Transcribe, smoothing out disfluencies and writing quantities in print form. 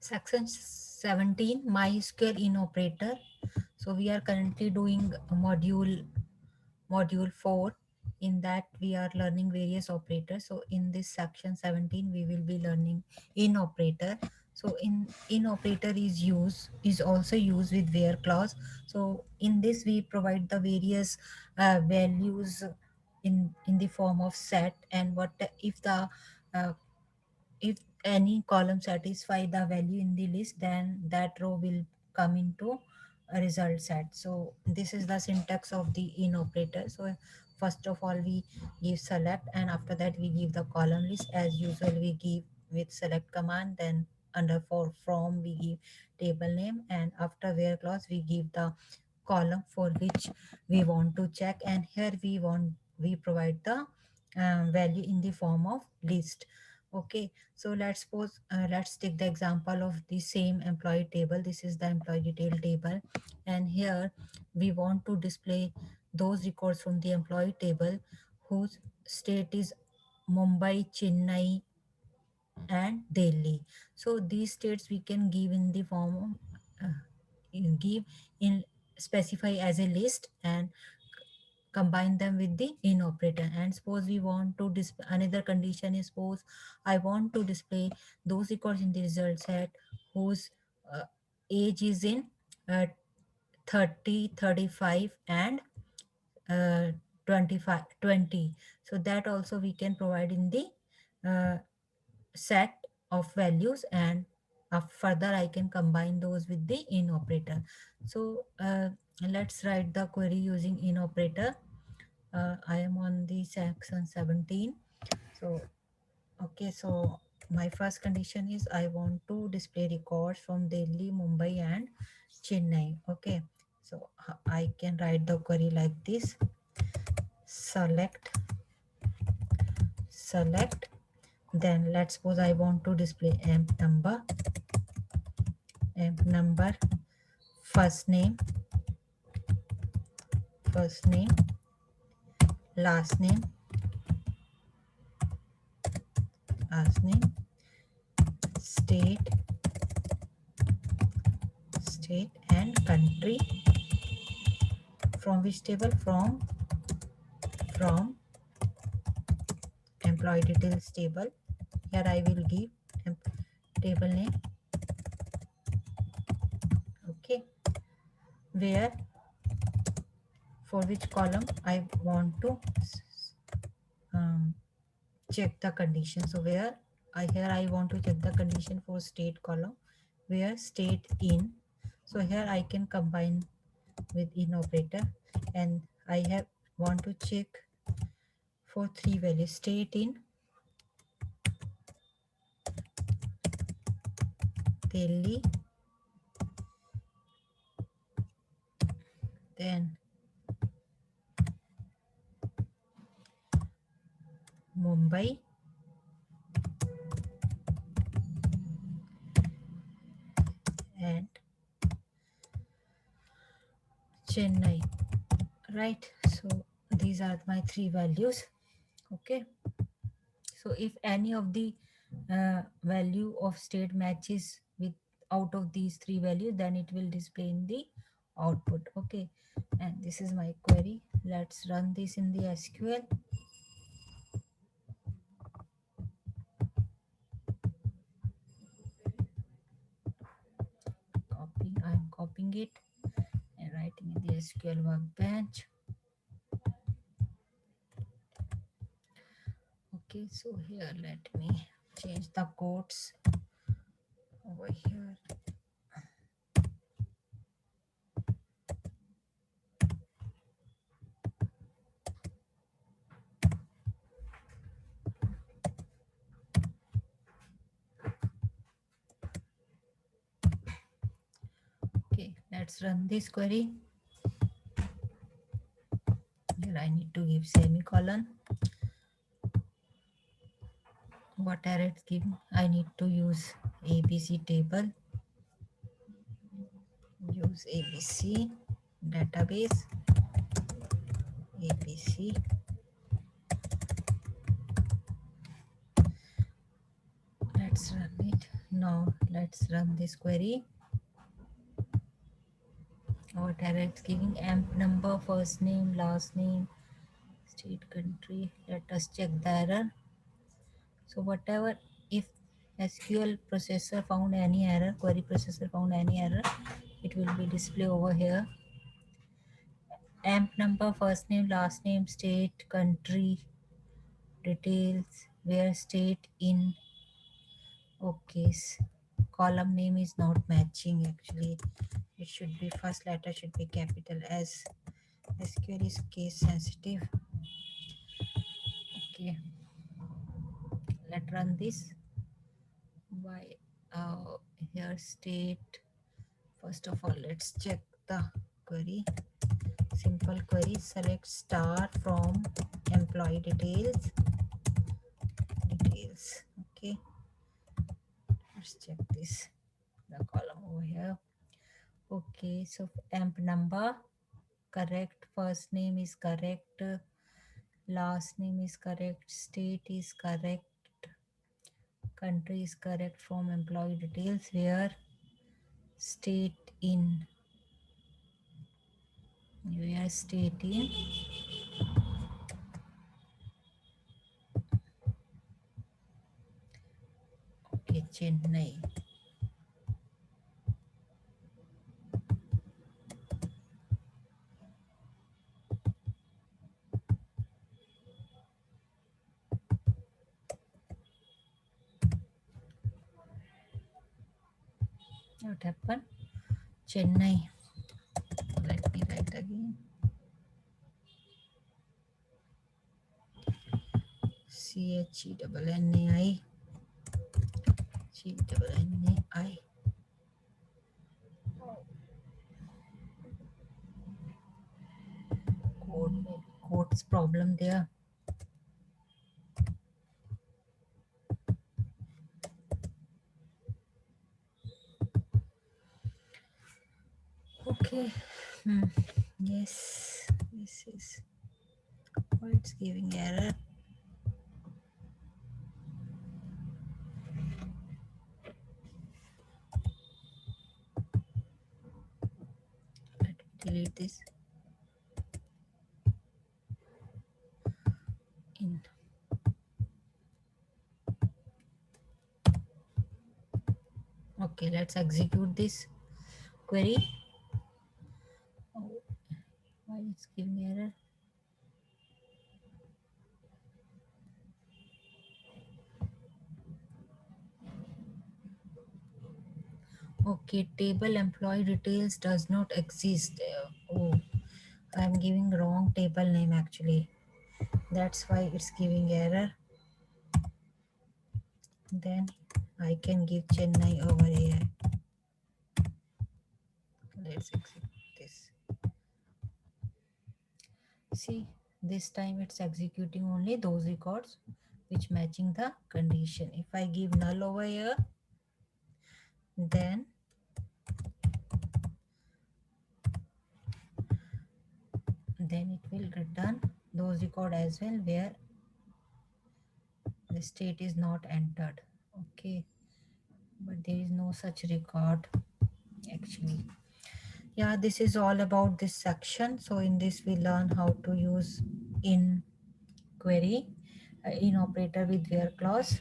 Section 17, MySQL in operator. So we are currently doing module 4. In that we are learning various operators. So in this section 17 we will be learning in operator. So in operator is also used with where clause. So in this we provide the various values in the form of set, and what if the uh, if any column satisfy the value in the list, then that row will come into a result set. So this is the syntax of the in operator. So first of all we give select, and after that we give the column list as usual. We give with select command, then under for from we give table name, and after where clause we give the column for which we want to check, and here we provide the value in the form of list. Okay, so let's take the example of the same employee table. This is the employee detail table, and here we want to display those records from the employee table whose state is Mumbai, Chennai, and Delhi. So these states we can give in the form of give in specify as a list and combine them with the in operator. And suppose we want to display another condition is, suppose I want to display those records in the result set whose uh, age is in uh, 30, 35, and uh, 25 20. So that also we can provide in the uh, set of values, and further I can combine those with the in operator. So let's write the query using in operator. I am on the section 17. So okay, so my first condition is I want to display records from Delhi, Mumbai, and Chennai. Okay, so I can write the query like this: select, then let's suppose I want to display emp number, first name, first name, last name, last name, state, state, and country. From which table? From employee details table. Here I will give table name. Okay, where for which column I want to um, check the condition. So where here I want to check the condition for state column, where state in. So here I can combine with in operator, and I have want to check for three values: state in Delhi, then Mumbai, and Chennai. Right, so these are my three values. Okay, so if any of the value of state matches with out of these three values, then it will display in the output. Okay, and this is my query. Let's run this in the SQL. I'm copying it and writing in the SQL workbench. Okay, so here let me change the codes over here. Okay, let's run this query. Here I need to give semicolon. What error it's giving? I need to use ABC table. Use ABC database. ABC. let's run it now. Let's run this query. What error it's giving? Amp number, first name, last name, state, country. Let us check the error. So whatever, if SQL processor found any error, query processor found any error, it will be display over here. Amp number, first name, last name, state, country, details, where, state, in. Okay, column name is not matching actually. It should be, first letter should be capital, as SQL is case sensitive. Okay, let's run this. Why here state? First of all, let's check the query. Simple query, select star from employee details. Okay, let's check this, the column over here. Okay, so amp number correct, first name is correct, last name is correct, state is correct, country is correct, from employee details, where, state, in, where, state, in. Okay, Chennai. What happened? Chennai. Let me write again. CHENNAI. CHENNAI. Code, code's problem there. Okay. Yes, this is why it's giving error. Let me delete this. In. Okay, let's execute this query. Oh, why it's giving error? Okay, table employee details does not exist. Oh, I'm giving wrong table name actually. That's why it's giving error. Then I can give Chennai over here. Let's execute this. See, this time it's executing only those records which matching the condition. If I give null over here, then it will return those record as well where the state is not entered. Okay, but there is no such record actually. Yeah, this is all about this section. So in this we learn how to use in query, in operator with where clause.